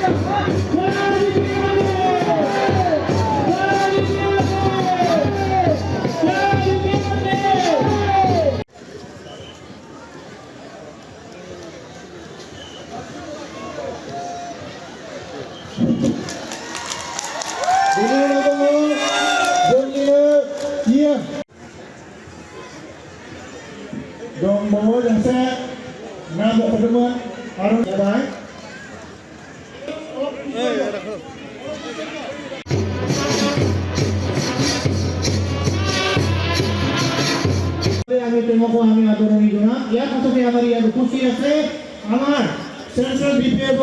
Dong bawa yang saya nambah pertemuan harus baik. আমি তোমাকে আমি আদরণীয় জনাব ইয়ার মাধ্যমে আমার ইয়ার খুশি আছে আমার সেন্ট্রাল বিপিএফ